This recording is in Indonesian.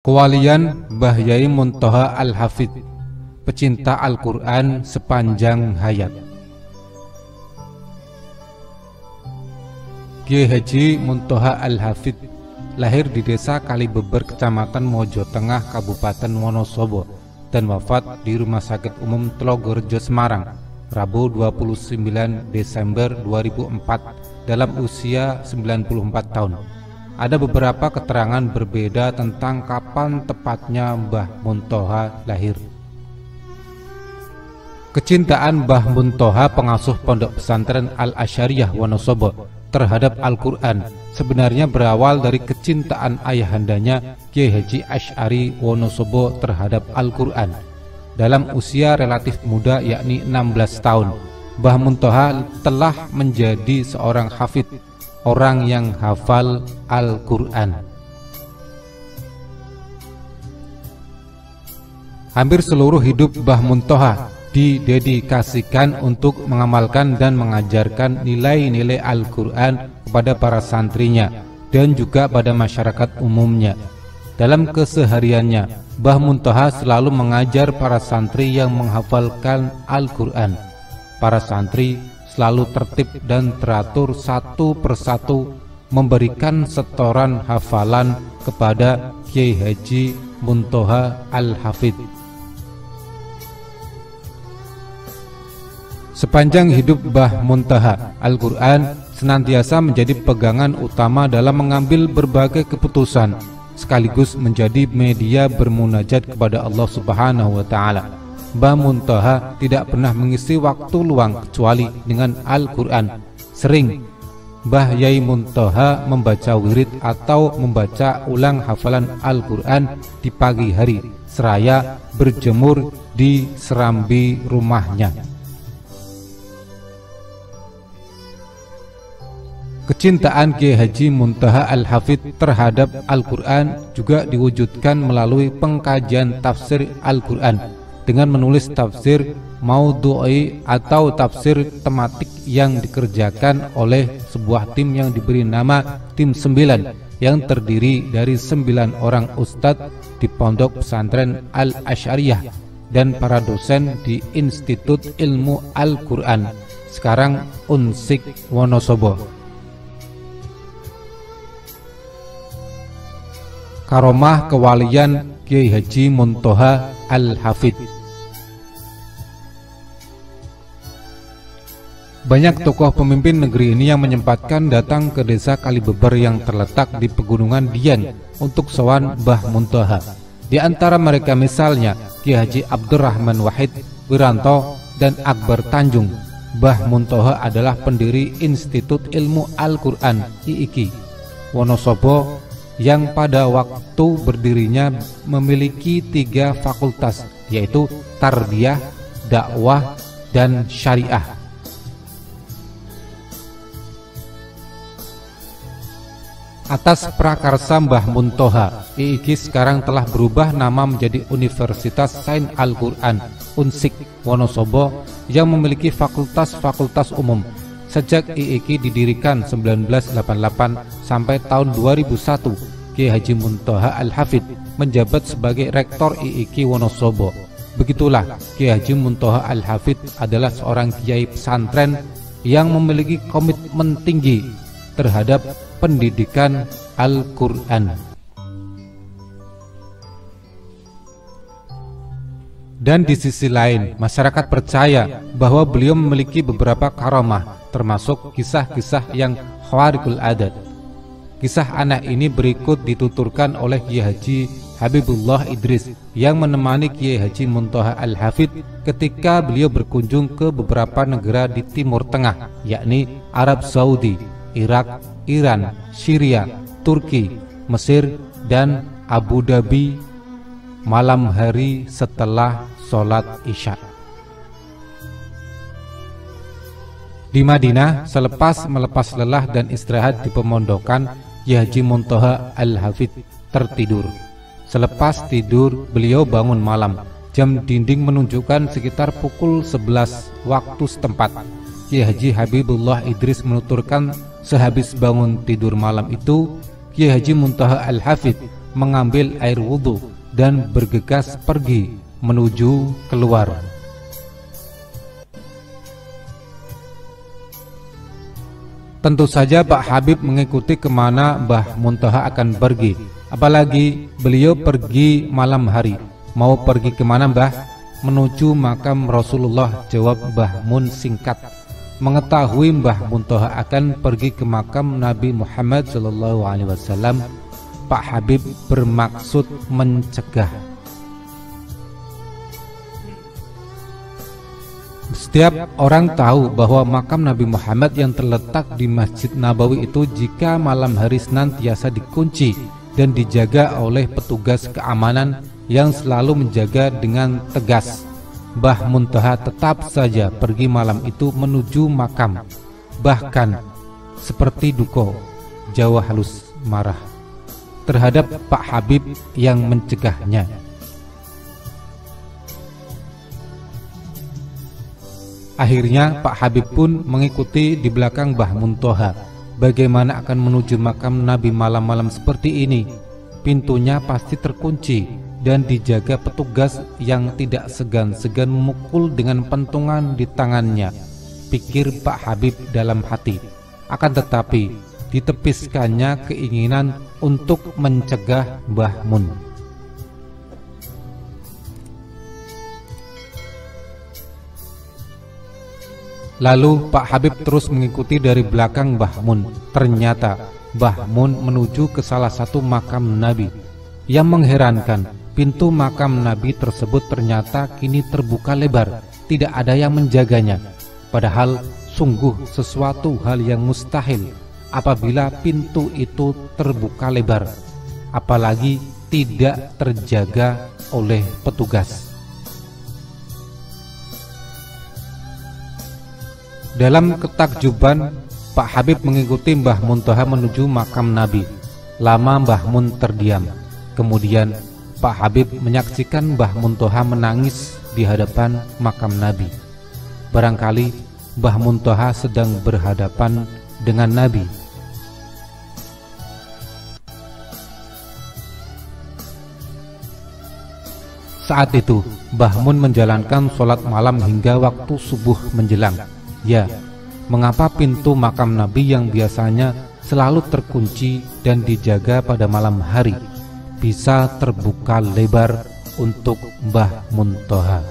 Kewalian Mbah Yai Muntoha Al-Hafidz, pecinta Al-Quran sepanjang hayat. Kiai Haji Muntoha Al-Hafidz lahir di desa Kalibeber, Kecamatan Mojo Tengah, Kabupaten Wonosobo, dan wafat di Rumah Sakit Umum Tlogorejo, Semarang, Rabu 29 Desember 2004 dalam usia 94 tahun. Ada beberapa keterangan berbeda tentang kapan tepatnya Mbah Muntoha lahir. Kecintaan Mbah Muntoha, pengasuh Pondok Pesantren Al-Asyariyah Wonosobo, terhadap Al-Quran sebenarnya berawal dari kecintaan ayahandanya Kiai Haji Asy'ari Wonosobo terhadap Al-Quran. Dalam usia relatif muda, yakni 16 tahun, Mbah Muntoha telah menjadi seorang hafidz, orang yang hafal Al-Quran. Hampir seluruh hidup Mbah Muntoha didedikasikan untuk mengamalkan dan mengajarkan nilai-nilai Al-Quran kepada para santrinya dan juga pada masyarakat umumnya. Dalam kesehariannya, Mbah Muntoha selalu mengajar para santri yang menghafalkan Al-Quran. Para santri selalu tertib dan teratur, satu persatu memberikan setoran hafalan kepada Kiai Haji Muntoha Al-Hafidz. Sepanjang hidup Mbah Muntoha, Al-Quran senantiasa menjadi pegangan utama dalam mengambil berbagai keputusan, sekaligus menjadi media bermunajat kepada Allah Subhanahu wa Ta'ala. Mbah Muntoha tidak pernah mengisi waktu luang kecuali dengan Al-Quran. Sering Mbah Yai Muntoha membaca wirid atau membaca ulang hafalan Al-Quran di pagi hari seraya berjemur di serambi rumahnya. Kecintaan Kiai Haji Muntoha Al-Hafidz terhadap Al-Quran juga diwujudkan melalui pengkajian tafsir Al-Quran dengan menulis tafsir maudhu'i atau tafsir tematik yang dikerjakan oleh sebuah tim yang diberi nama Tim 9 yang terdiri dari 9 orang ustadz di Pondok Pesantren Al-Asyariyah dan para dosen di Institut Ilmu Al-Quran, sekarang Unsik Wonosobo. Karomah kewalian Kiai Haji Muntoha Al-Hafidz. Banyak tokoh pemimpin negeri ini yang menyempatkan datang ke desa Kalibeber yang terletak di Pegunungan Dieng untuk sowan Mbah Muntoha. Di antara mereka misalnya Kiai Haji Abdurrahman Wahid Wiranto dan Akbar Tanjung. Mbah Muntoha adalah pendiri Institut Ilmu Al-Quran IIQ Wonosobo yang pada waktu berdirinya memiliki 3 fakultas, yaitu Tarbiyah, Dakwah, dan Syariah. Atas prakarsa Mbah Muntoha, IIQ sekarang telah berubah nama menjadi Universitas Sains Al-Quran Unsik Wonosobo yang memiliki fakultas-fakultas umum. Sejak IIQ didirikan 1988 sampai tahun 2001, Kiai Haji Muntoha Al-Hafidz menjabat sebagai Rektor IIQ Wonosobo. Begitulah, Kiai Haji Muntoha Al-Hafidz adalah seorang kiai pesantren yang memiliki komitmen tinggi terhadap pendidikan Al-Quran. Dan di sisi lain, masyarakat percaya bahwa beliau memiliki beberapa karomah, termasuk kisah-kisah yang khawariqul adat. Kisah anak ini berikut dituturkan oleh Kiai Haji Habibullah Idris yang menemani Kiai Haji Muntoha Al-Hafidz ketika beliau berkunjung ke beberapa negara di Timur Tengah, yakni Arab Saudi, Irak, Iran, Syria, Turki, Mesir, dan Abu Dhabi malam hari setelah sholat Isya. Di Madinah, selepas melepas lelah dan istirahat di pemondokan, Kiai Haji Muntoha Al-Hafidz tertidur. Selepas tidur, beliau bangun malam. Jam dinding menunjukkan sekitar pukul 11 waktu setempat. Kiai Haji Habibullah Idris menuturkan, sehabis bangun tidur malam itu, Kiai Haji Muntoha Al-Hafidz mengambil air wudhu dan bergegas pergi menuju keluar. Tentu saja Pak Habib mengikuti kemana Mbah Muntoha akan pergi. Apalagi beliau pergi malam hari. Mau pergi kemana Mbah? Menuju makam Rasulullah, jawab Mbah Mun singkat. Mengetahui Mbah Muntoha akan pergi ke makam Nabi Muhammad SAW, Pak Habib bermaksud mencegah. Setiap orang tahu bahwa makam Nabi Muhammad yang terletak di Masjid Nabawi itu jika malam hari senantiasa dikunci dan dijaga oleh petugas keamanan yang selalu menjaga dengan tegas. Mbah Muntoha tetap saja pergi malam itu menuju makam. Bahkan seperti duko, Jawa halus marah terhadap Pak Habib yang mencegahnya. Akhirnya Pak Habib pun mengikuti di belakang Mbah Muntoha. Bagaimana akan menuju makam Nabi malam-malam seperti ini? Pintunya pasti terkunci dan dijaga petugas yang tidak segan-segan memukul dengan pentungan di tangannya, pikir Pak Habib dalam hati. Akan tetapi ditepiskannya keinginan untuk mencegah Mbah Mun. Lalu Pak Habib terus mengikuti dari belakang Mbah Mun. Ternyata Mbah Mun menuju ke salah satu makam Nabi. Yang mengherankan, pintu makam Nabi tersebut ternyata kini terbuka lebar, tidak ada yang menjaganya. Padahal sungguh sesuatu hal yang mustahil apabila pintu itu terbuka lebar, apalagi tidak terjaga oleh petugas. Dalam ketakjuban, Pak Habib mengikuti Mbah Muntoha menuju makam Nabi. Lama Mbah Mun terdiam. Kemudian Pak Habib menyaksikan Mbah Muntoha menangis di hadapan makam Nabi. Barangkali Mbah Muntoha sedang berhadapan dengan Nabi. Saat itu Mbah Mun menjalankan sholat malam hingga waktu subuh menjelang. Ya, mengapa pintu makam Nabi yang biasanya selalu terkunci dan dijaga pada malam hari bisa terbuka lebar untuk Mbah Muntoha?